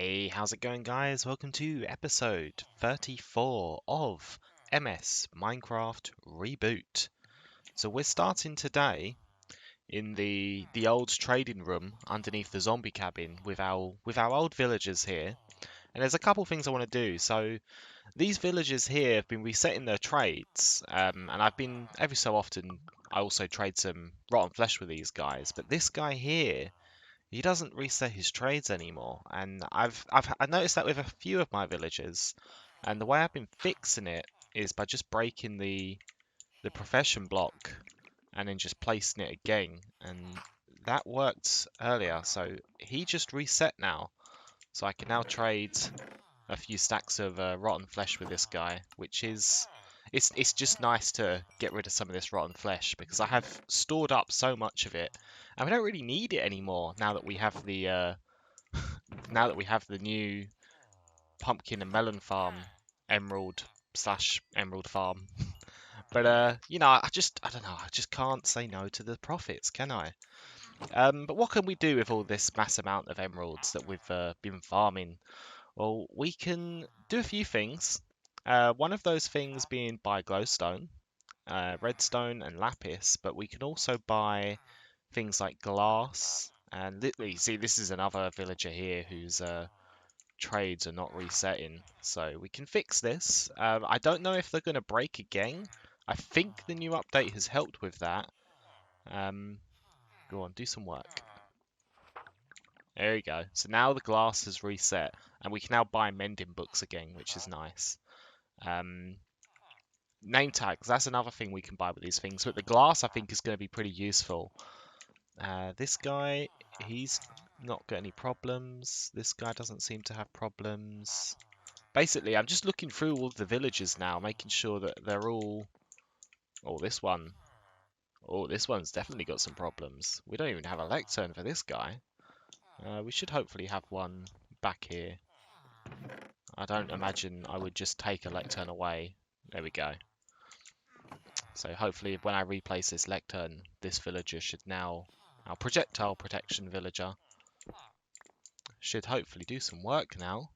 Hey, how's it going, guys? Welcome to episode 34 of MS Minecraft Reboot. So we're starting today in the old trading room underneath the zombie cabin with our old villagers here. And there's a couple things I want to do. So these villagers here have been resetting their trades, and I've been every so often I also trade some rotten flesh with these guys. But this guy here, he doesn't reset his trades anymore, and I noticed that with a few of my villagers, and the way I've been fixing it is by just breaking the profession block and then just placing it again, and that worked earlier. So he just reset now, so I can now trade a few stacks of rotten flesh with this guy, which is it's just nice to get rid of some of this rotten flesh because I have stored up so much of it, and we don't really need it anymore now that we have the now that we have the new pumpkin and melon farm, emerald/emerald farm. But I don't know, I just can't say no to the profits, can I? But what can we do with all this mass amount of emeralds that we've been farming? Well, we can do a few things. One of those things being buy glowstone, redstone, and lapis, but we can also buy things like glass. And literally, see, this is another villager here whose trades are not resetting, so we can fix this. I don't know if they're going to break again. I think the new update has helped with that. Go on, do some work. There you go. So now the glass has reset, and we can now buy mending books again, which is nice. Name tags, that's another thing we can buy with these things, but the glass I think is going to be pretty useful. This guy, he's not got any problems. This guy doesn't seem to have problems. Basically, I'm just looking through all the villagers now, making sure that they're all... Oh, this one. Oh, this one's definitely got some problems. We don't even have a lectern for this guy. We should hopefully have one back here. I don't imagine I would just take a lectern away. There we go. So hopefully when I replace this lectern, this villager should now... Our projectile protection villager should hopefully do some work now.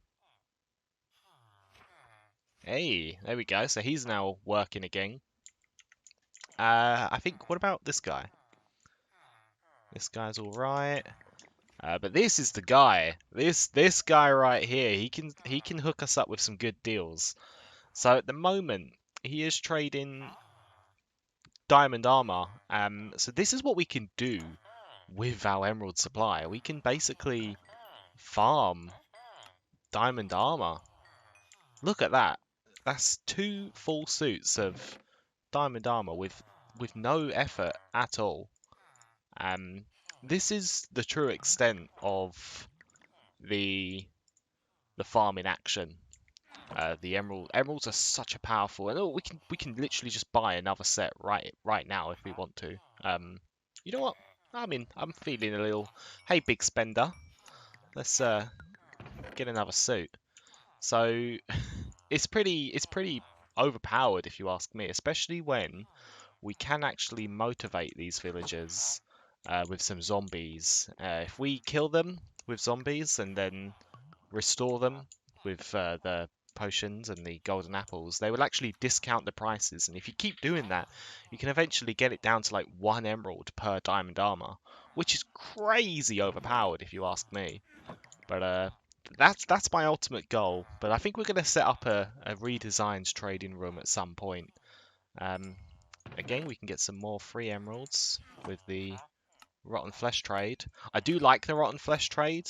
Hey, there we go. So he's now working again. I think, what about this guy? This guy's all right. But this is the guy. This guy right here. He can hook us up with some good deals. So at the moment, he is trading diamond armor. So this is what we can do with our emerald supply. We can basically farm diamond armor. Look at that. That's 2 full suits of diamond armor with no effort at all. This is the true extent of the farm in action. The emeralds are such a powerful, and we can literally just buy another set right now if we want to. You know what? I mean, I'm feeling a little. Hey, big spender, let's get another suit. So it's pretty overpowered if you ask me, especially when we can actually motivate these villagers with some zombies. If we kill them with zombies and then restore them with the potions and the golden apples, they will actually discount the prices. And if you keep doing that, you can eventually get it down to like 1 emerald per diamond armor, which is crazy overpowered if you ask me. But that's my ultimate goal. But I think we're going to set up a redesigned trading room at some point. Again, we can get some more free emeralds with the rotten flesh trade. I do like the rotten flesh trade.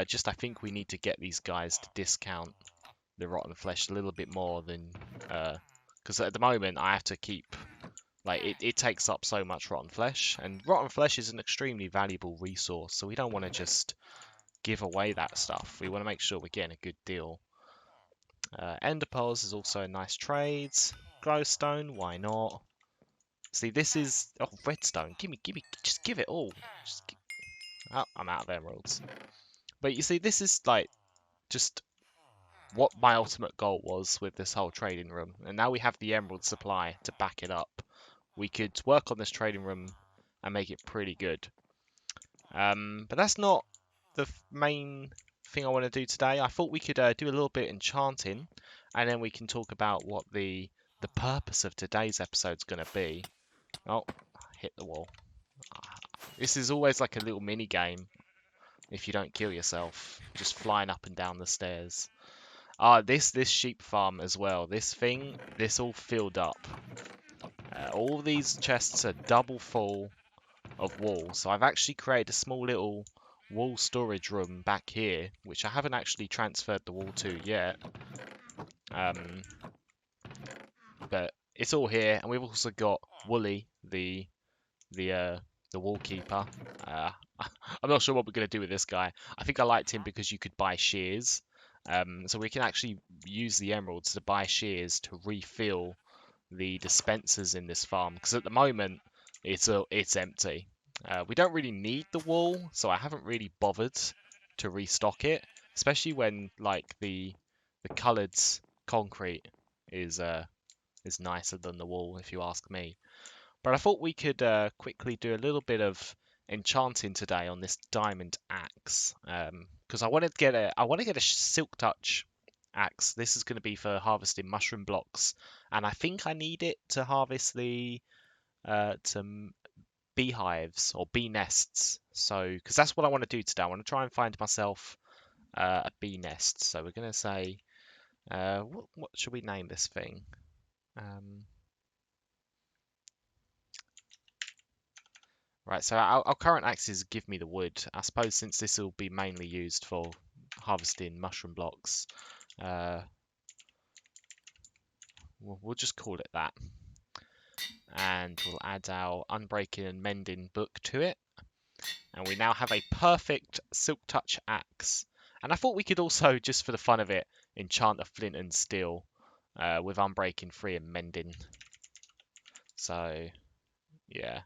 Just I think we need to get these guys to discount the rotten flesh a little bit more than... Because at the moment I have to keep... Like, it takes up so much rotten flesh. And rotten flesh is an extremely valuable resource. So we don't want to just give away that stuff. We want to make sure we're getting a good deal. Ender pearls is also a nice trade. Glowstone, why not? See, this is... Oh, redstone. Just give it all. Oh, I'm out of emeralds. But you see, this is like just what my ultimate goal was with this whole trading room. And now we have the emerald supply to back it up. We could work on this trading room and make it pretty good. But that's not the main thing I want to do today. I thought we could do a little bit enchanting, and then we can talk about what the purpose of today's episode is going to be. Oh, hit the wall. This is always like a little mini game. If you don't kill yourself, just flying up and down the stairs. This sheep farm as well. This all filled up. All these chests are double full of wool. So I've actually created a small little wool storage room back here, which I haven't actually transferred the wool to yet. But it's all here, and we've also got Wooly, the wall keeper. I'm not sure what we're going to do with this guy. I think I liked him because you could buy shears. So we can actually use the emeralds to buy shears to refill the dispensers in this farm. Because at the moment, it's empty. We don't really need the wool, so I haven't really bothered to restock it. Especially when like the coloured concrete is nicer than the wool, if you ask me. But I thought we could quickly do a little bit of enchanting today on this diamond axe, because I want to get a silk touch axe. This is going to be for harvesting mushroom blocks, and I think I need it to harvest the some beehives or bee nests. So, because that's what I want to do today. I want to try and find myself a bee nest. So we're going to say, what should we name this thing? Right, so our current axes give me the wood. I suppose since this will be mainly used for harvesting mushroom blocks, we'll just call it that. And we'll add our unbreaking and mending book to it. And we now have a perfect silk touch axe. And I thought we could also, just for the fun of it, enchant a flint and steel with unbreaking 3 and mending. So, yeah.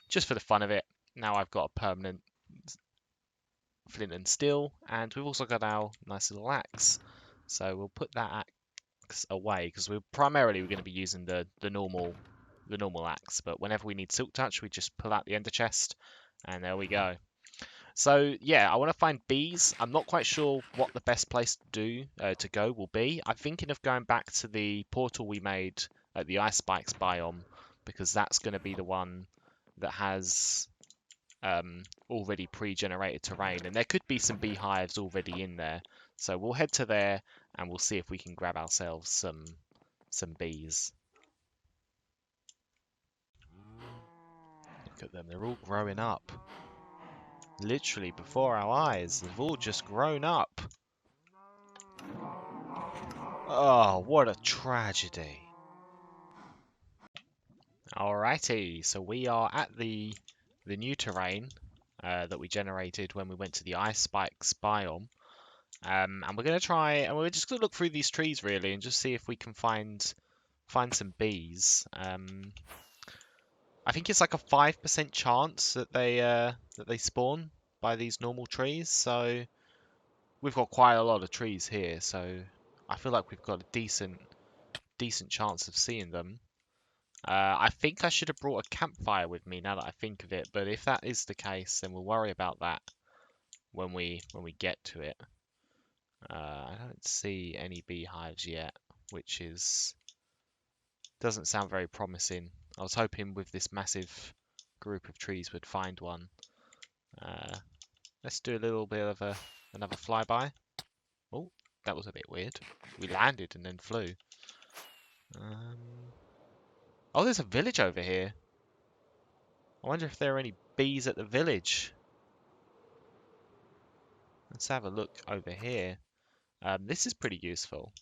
Just for the fun of it, now I've got a permanent flint and steel, and we've also got our nice little axe. So we'll put that axe away because we're going to be using the normal axe. But whenever we need silk touch, we just pull out the ender chest, and there we go. So yeah, I want to find bees. I'm not quite sure what the best place to go will be. I'm thinking of going back to the portal we made at the ice spikes biome, because that's going to be the one that has already pre-generated terrain, and there could be some beehives already in there. So we'll head to there and we'll see if we can grab ourselves some bees. Look at them, they're all growing up. Literally before our eyes, they've all just grown up. Oh, what a tragedy. Alrighty, so we are at the new terrain that we generated when we went to the ice spikes biome. And we're going to try, and we're just going to look through these trees really and just see if we can find some bees. I think it's like a 5% chance that they spawn by these normal trees. So we've got quite a lot of trees here, so I feel like we've got a decent chance of seeing them. I think I should have brought a campfire with me now that I think of it, but if that is the case, then we'll worry about that when we get to it. I don't see any beehives yet, which doesn't sound very promising. I was hoping with this massive group of trees we'd find one. Let's do a little bit of another flyby. Oh, that was a bit weird. We landed and then flew. Oh, there's a village over here. I wonder if there are any bees at the village. Let's have a look over here. This is pretty useful.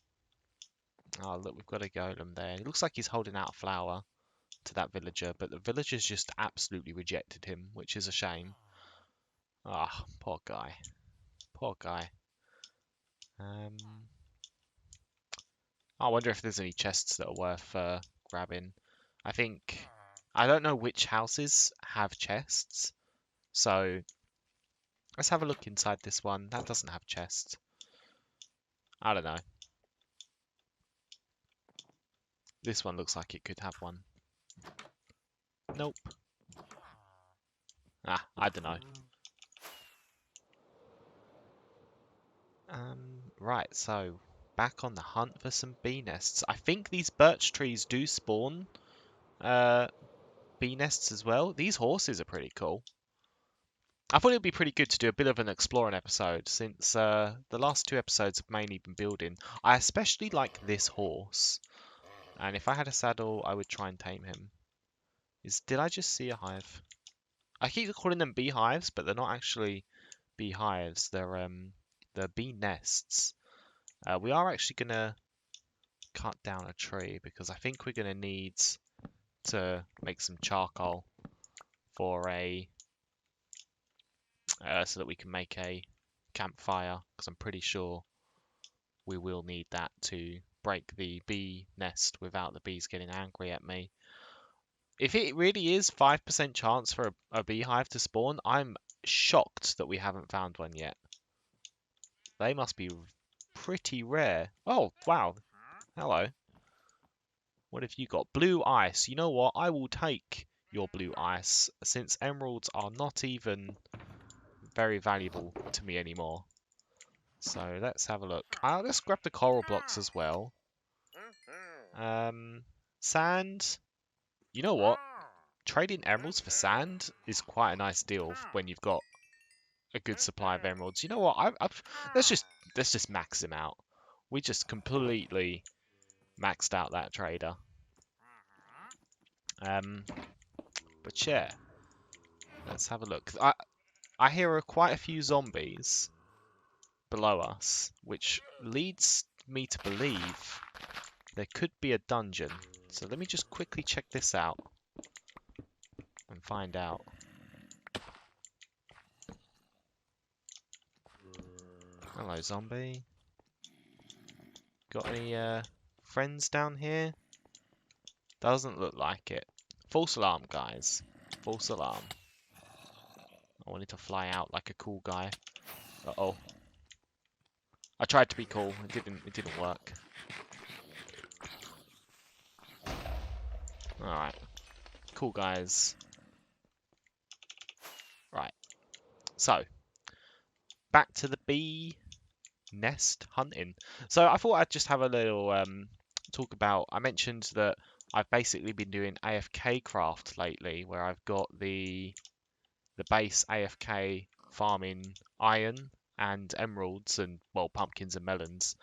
Oh, look, we've got a golem there. It looks like he's holding out a flower to that villager, but the villagers just absolutely rejected him, which is a shame. Ah, poor guy. Poor guy. I wonder if there's any chests that are worth grabbing. I don't know which houses have chests, so let's have a look inside this one. That doesn't have chests. I don't know. This one looks like it could have one. Nope. I don't know. Right, so back on the hunt for some bee nests. I think these birch trees do spawn bee nests as well. These horses are pretty cool. I thought it would be pretty good to do a bit of an exploring episode since the last 2 episodes have mainly been building. I especially like this horse, and if I had a saddle, I would try and tame him. Did I just see a hive? I keep calling them beehives, but they're not actually beehives. They're bee nests. We are actually gonna cut down a tree because I think we're gonna need to make some charcoal for a so that we can make a campfire, because I'm pretty sure we will need that to break the bee nest without the bees getting angry at me. If it really is 5% chance for a beehive to spawn, I'm shocked that we haven't found one yet. They must be pretty rare. Oh, wow. Hello. What have you got? Blue ice. You know what? I will take your blue ice, since emeralds are not even very valuable to me anymore. So let's have a look. Let's grab the coral blocks as well. Sand. You know what? Trading emeralds for sand is quite a nice deal when you've got a good supply of emeralds. You know what? Let's just max him out. We just completely maxed out that trader. But yeah, let's have a look. I hear quite a few zombies below us, which leads me to believe there could be a dungeon. So let me just quickly check this out and find out. Hello, zombie. Got any friends down here? Doesn't look like it. False alarm, guys. False alarm. I wanted to fly out like a cool guy. Uh-oh. I tried to be cool. It didn't work. Alright. Cool guys. Right. So, back to the bee nest hunting. So I thought I'd just have a little talk about. I mentioned that I've basically been doing AFK craft lately, where I've got the base AFK farming iron and emeralds and, well, pumpkins and melons.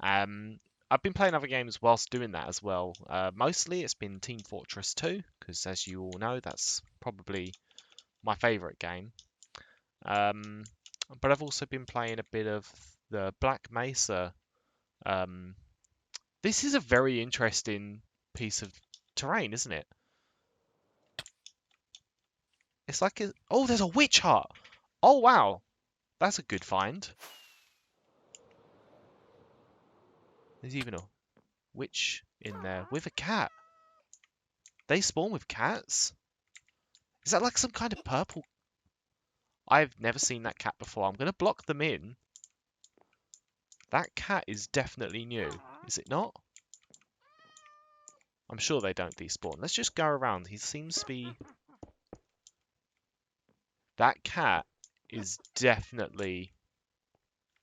I've been playing other games whilst doing that as well. Mostly it's been Team Fortress 2, because as you all know, that's probably my favourite game. But I've also been playing a bit of the Black Mesa. This is a very interesting piece of terrain, isn't it? It's like oh, there's a witch hut. Oh wow, that's a good find. There's even a witch in there with a cat. They spawn with cats? Is that like some kind of purple? I've never seen that cat before. I'm going to block them in. That cat is definitely new. Is it not? I'm sure they don't despawn. Let's just go around. He seems to be... That cat is definitely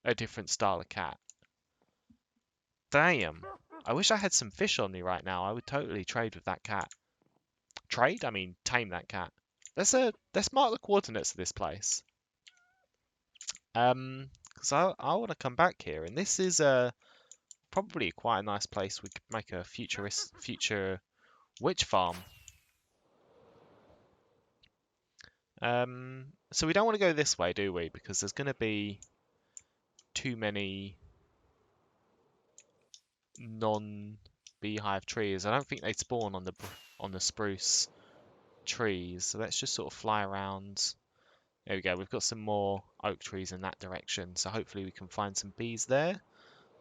a different style of cat. Damn. I wish I had some fish on me right now. I would totally trade with that cat. Trade? I mean, tame that cat. Let's mark the coordinates of this place. Because I want to come back here, and this is probably quite a nice place. We could make a future witch farm. So we don't want to go this way, do we? Because there's going to be too many non-beehive trees. I don't think they spawn on the spruce trees. So let's just sort of fly around. There we go. We've got some more oak trees in that direction. So hopefully we can find some bees there.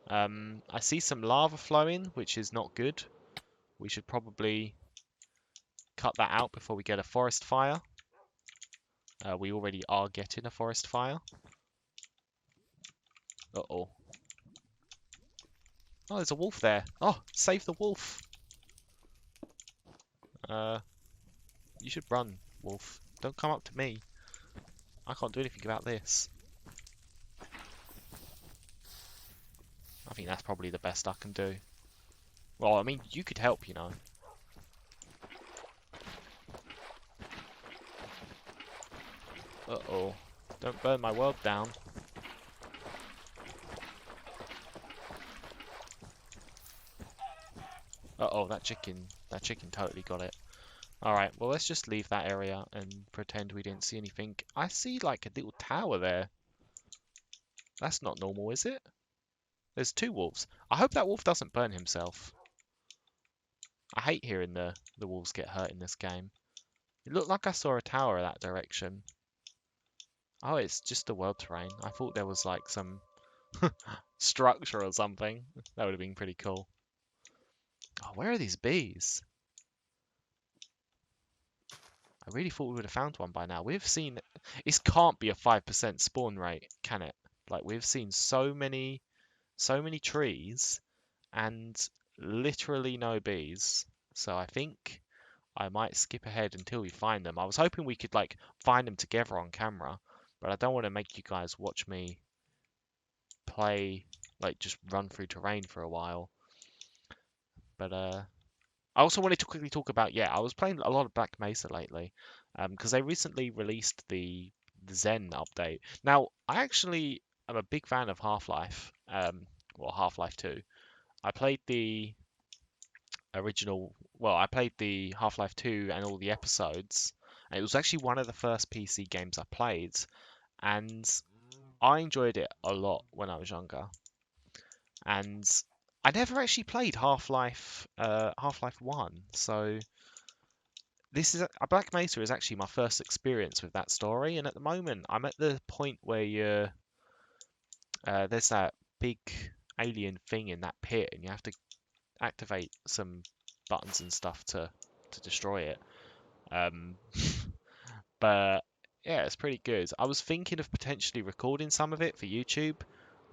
I see some lava flowing, which is not good. We should probably cut that out before we get a forest fire. We already are getting a forest fire. Uh-oh. Oh, there's a wolf there. Oh, save the wolf. You should run, wolf. Don't come up to me. I can't do anything about this. I think that's probably the best I can do. Well, I mean, you could help, you know. Uh-oh. Don't burn my world down. Uh-oh, that chicken totally got it. Alright, well, let's just leave that area and pretend we didn't see anything. I see, like, a little tower there. That's not normal, is it? There's 2 wolves. I hope that wolf doesn't burn himself. I hate hearing the wolves get hurt in this game. It looked like I saw a tower that direction. Oh, it's just the world terrain. I thought there was, like, some structure or something. That would have been pretty cool. Oh, where are these bees? I really thought we would have found one by now. We've seen... This can't be a 5% spawn rate, can it? Like, we've seen so many trees and literally no bees. So I think I might skip ahead until we find them. I was hoping we could, like, find them together on camera, but I don't want to make you guys watch me play, like, just run through terrain for a while. But, I also wanted to quickly talk about, yeah, I was playing a lot of Black Mesa lately, because they recently released the Zen update. Now, I actually am a big fan of Half-Life, well, Half-Life 2. I played the original, well, I played the Half-Life 2 and all the episodes, and it was actually one of the first PC games I played, and I enjoyed it a lot when I was younger. And I never actually played Half-Life 1, so this is Black Mesa is actually my first experience with that story, and at the moment I'm at the point where there's that big alien thing in that pit, and you have to activate some buttons and stuff to destroy it. Um, but yeah, it's pretty good. I was thinking of potentially recording some of it for YouTube,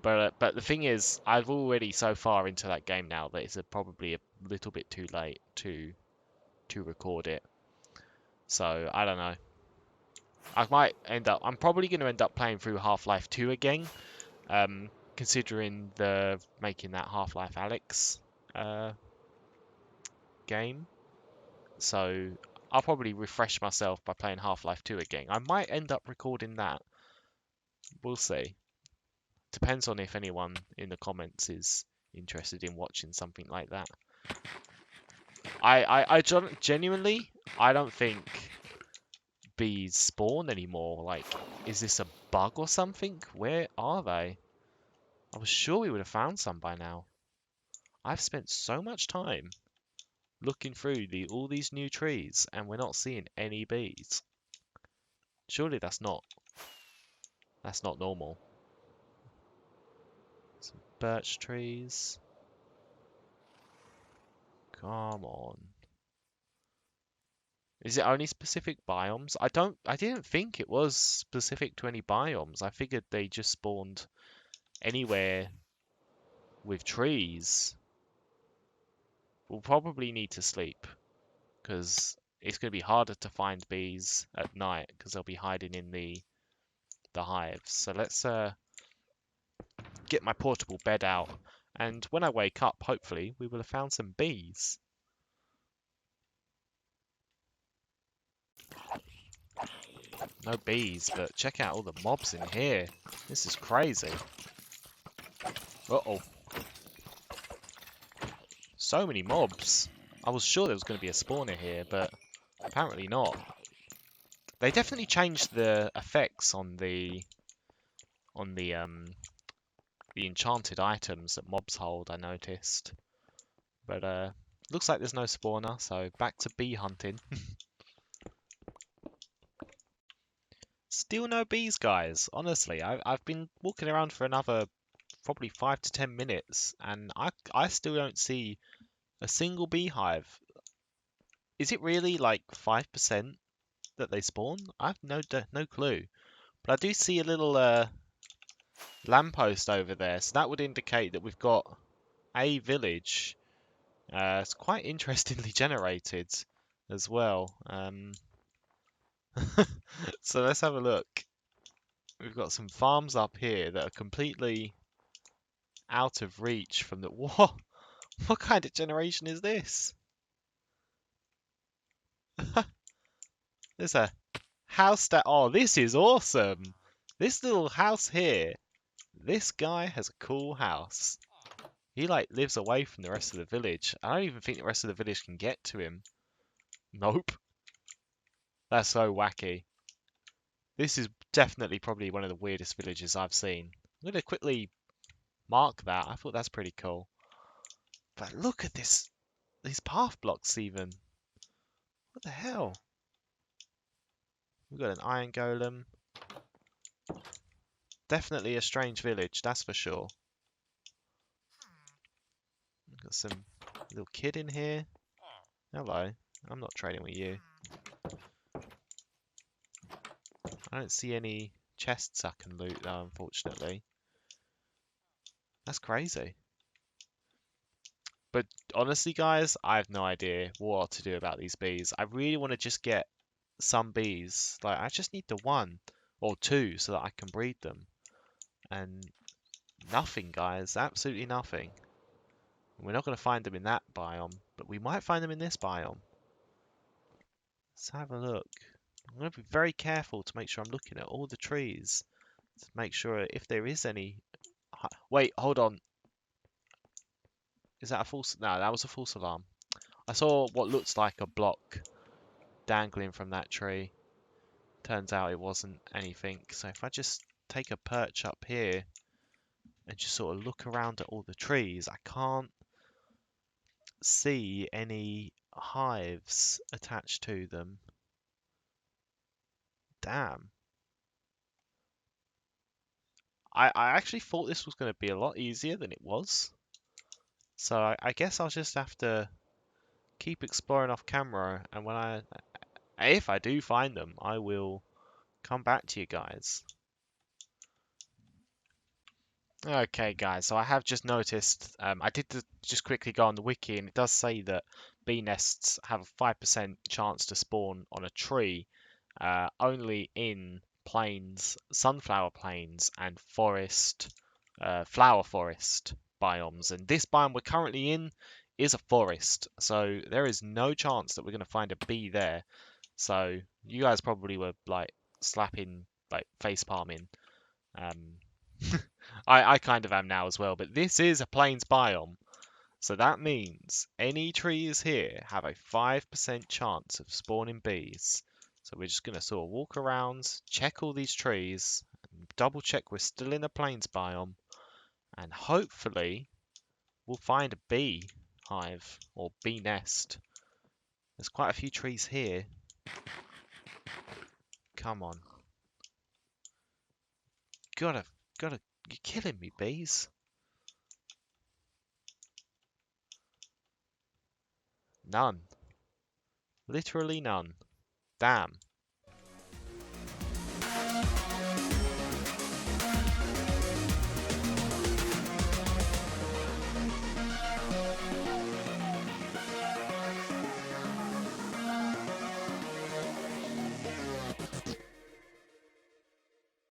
but the thing is, I've already so far into that game now that it's probably a little bit too late to record it. So I don't know. I'm probably going to end up playing through Half-Life 2 again, considering making that Half-Life Alyx game. So I'll probably refresh myself by playing Half-Life 2 again. I might end up recording that. We'll see. Depends on if anyone in the comments is interested in watching something like that. Genuinely, I don't think bees spawn anymore. Like, is this a bug or something? Where are they? I was sure we would have found some by now. I've spent so much time looking through all these new trees, and we're not seeing any bees. Surely that's not normal. Some birch trees. Come on. Is it only specific biomes? I didn't think it was specific to any biomes. I figured they just spawned anywhere with trees. We'll probably need to sleep, because it's going to be harder to find bees at night, because they'll be hiding in the hives. So let's get my portable bed out, and when I wake up, hopefully, we will have found some bees. No bees, but check out all the mobs in here. This is crazy. Uh-oh. So many mobs. I was sure there was going to be a spawner here, but apparently not. They definitely changed the effects on the enchanted items that mobs hold, I noticed. But looks like there's no spawner, so back to bee hunting. Still no bees, guys. Honestly, I've been walking around for another probably 5 to 10 minutes, and I still don't see a single beehive. Is it really like 5% that they spawn? I've no clue. But I do see a little lamppost over there, so that would indicate that we've got a village. It's quite interestingly generated as well. So let's have a look. We've got some farms up here that are completely out of reach from the... What? What kind of generation is this? There's a house that... Oh, this is awesome. This little house here. This guy has a cool house. He, like, lives away from the rest of the village. I don't even think the rest of the village can get to him. Nope. That's so wacky. This is definitely probably one of the weirdest villages I've seen. I'm going to quickly mark that. I thought that's pretty cool. But look at this. These path blocks even. What the hell? We've got an iron golem. Definitely a strange village, that's for sure. We've got some little kid in here. Hello. I'm not trading with you. I don't see any chests I can loot though, unfortunately. That's crazy. But honestly, guys, I have no idea what to do about these bees. I really want to just get some bees. Like, I just need the one or two so that I can breed them. And nothing, guys. Absolutely nothing. We're not going to find them in that biome, but we might find them in this biome. Let's have a look. I'm going to be very careful to make sure I'm looking at all the trees to make sure if there is any... Wait, hold on. Is that a false... No, that was a false alarm. I saw what looks like a block dangling from that tree. Turns out it wasn't anything. So if I just take a perch up here and just sort of look around at all the trees, I can't see any hives attached to them. Damn. I actually thought this was going to be a lot easier than it was. So I guess I'll just have to keep exploring off camera, and if I do find them, I will come back to you guys. Okay, guys, so I have just noticed, I did just quickly go on the wiki, and it does say that bee nests have a 5% chance to spawn on a tree, only in plains, sunflower plains, and forest, flower forest biomes. And this biome we're currently in is a forest, so there is no chance that we're going to find a bee there. So you guys probably were like slapping, like face palming. I kind of am now as well, but this is a plains biome. So that means any trees here have a 5% chance of spawning bees. So we're just going to sort of walk around, check all these trees, and double check we're still in a plains biome, and hopefully we'll find a bee hive or bee nest. There's quite a few trees here. Come on. Gotta, you're killing me, bees. None. Literally none. Damn.